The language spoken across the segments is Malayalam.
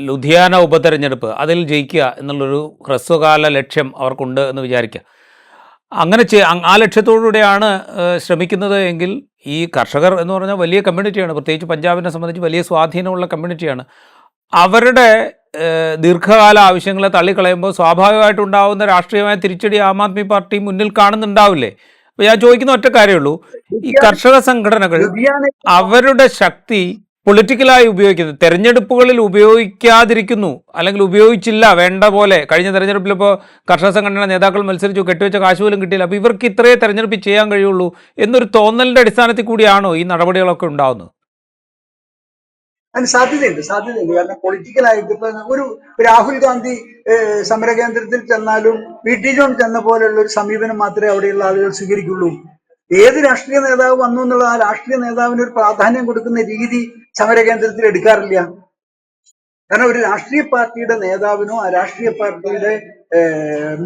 ലുധിയാന ഉപതെരഞ്ഞെടുപ്പ് അതിൽ ജയിക്കുക എന്നുള്ളൊരു ഹ്രസ്വകാല ലക്ഷ്യം അവർക്കുണ്ട് എന്ന് വിചാരിക്കുക. അങ്ങനെ ആ ലക്ഷ്യത്തോടുകൂടിയാണ് ശ്രമിക്കുന്നത് എങ്കിൽ ഈ കർഷകർ എന്ന് പറഞ്ഞാൽ വലിയ കമ്മ്യൂണിറ്റിയാണ്, പ്രത്യേകിച്ച് പഞ്ചാബിനെ സംബന്ധിച്ച് വലിയ സ്വാധീനമുള്ള കമ്മ്യൂണിറ്റിയാണ്. അവരുടെ ദീർഘകാല ആവശ്യങ്ങളെ തള്ളിക്കളയുമ്പോൾ സ്വാഭാവികമായിട്ടുണ്ടാകുന്ന രാഷ്ട്രീയമായ തിരിച്ചടി ആം ആദ്മി പാർട്ടി മുന്നിൽ കാണുന്നുണ്ടാവില്ലേ? അപ്പോൾ ഞാൻ ചോദിക്കുന്ന ഒറ്റ കാര്യമുള്ളൂ, ഈ കർഷക സംഘടനകൾ അവരുടെ ശക്തി പൊളിറ്റിക്കലായി ഉപയോഗിക്കുന്നത് തെരഞ്ഞെടുപ്പുകളിൽ ഉപയോഗിക്കാതിരിക്കുന്നു, അല്ലെങ്കിൽ ഉപയോഗിച്ചില്ല വേണ്ട പോലെ. കഴിഞ്ഞ തെരഞ്ഞെടുപ്പിൽ ഇപ്പോൾ കർഷക സംഘടന നേതാക്കൾ മത്സരിച്ചു, കെട്ടിവെച്ച കാശ് പോലും കിട്ടിയില്ല. അപ്പോൾ ഇവർക്ക് ഇത്രയേ തെരഞ്ഞെടുപ്പ് ചെയ്യാൻ കഴിയുള്ളൂ എന്നൊരു തോന്നലിൻ്റെ അടിസ്ഥാനത്തിൽ കൂടിയാണോ ഈ നടപടികളൊക്കെ ഉണ്ടാകുന്നത്? അതിന് സാധ്യതയുണ്ട്. കാരണം പൊളിറ്റിക്കലായിട്ട് ഇപ്പൊ ഒരു രാഹുൽ ഗാന്ധി സമരകേന്ദ്രത്തിൽ ചെന്നാലും വി.ടി. ജോൺ ചെന്ന പോലെയുള്ള ഒരു സമീപനം മാത്രമേ അവിടെയുള്ള ആളുകൾ സ്വീകരിക്കുള്ളൂ. ഏത് രാഷ്ട്രീയ നേതാവ് വന്നു എന്നുള്ള ആ രാഷ്ട്രീയ നേതാവിന് ഒരു പ്രാധാന്യം കൊടുക്കുന്ന രീതി സമരകേന്ദ്രത്തിൽ എടുക്കാറില്ല. കാരണം ഒരു രാഷ്ട്രീയ പാർട്ടിയുടെ നേതാവിനോ ആ രാഷ്ട്രീയ പാർട്ടിയുടെ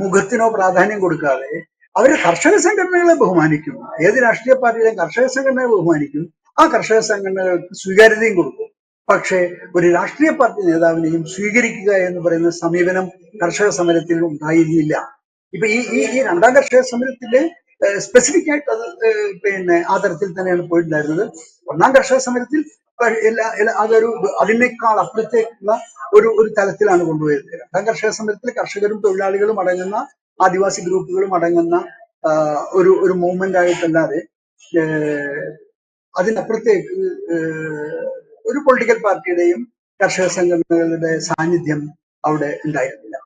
മുഖത്തിനോ പ്രാധാന്യം കൊടുക്കാതെ അവര് കർഷക സംഘടനകളെ ബഹുമാനിക്കും. ഏത് രാഷ്ട്രീയ പാർട്ടിയുടെയും കർഷക സംഘടനയെ ബഹുമാനിക്കും, ആ കർഷക സംഘടനകൾക്ക് സ്വീകാര്യതയും കൊടുക്കും. പക്ഷേ ഒരു രാഷ്ട്രീയ പാർട്ടി നേതാവിനെയും സ്വീകരിക്കുക എന്ന് പറയുന്ന സമീപനം കർഷക സമരത്തിൽ ഉണ്ടായിരുന്നില്ല. ഇപ്പൊ ഈ രണ്ടാം കർഷക സമരത്തില് സ്പെസിഫിക് ആയിട്ട് അത് ആ തരത്തിൽ തന്നെയാണ് പോയിട്ടുണ്ടായിരുന്നത്. ഒന്നാം കർഷക സമരത്തിൽ അതൊരു അതിനേക്കാൾ അപ്പുറത്തേക്കുള്ള ഒരു തലത്തിലാണ് കൊണ്ടുപോയത്. രണ്ടാം കർഷക സമരത്തിൽ കർഷകരും തൊഴിലാളികളും അടങ്ങുന്ന ആദിവാസി ഗ്രൂപ്പുകളും അടങ്ങുന്ന ഒരു മൂവ്മെന്റ് ആയിട്ടല്ലാതെ അതിനപ്പുറത്തേക്ക് ഒരു പൊളിറ്റിക്കൽ പാർട്ടിയുടെയും കർഷക സംഘടനകളുടെ സാന്നിധ്യം അവിടെ ഉണ്ടായിരുന്നില്ല.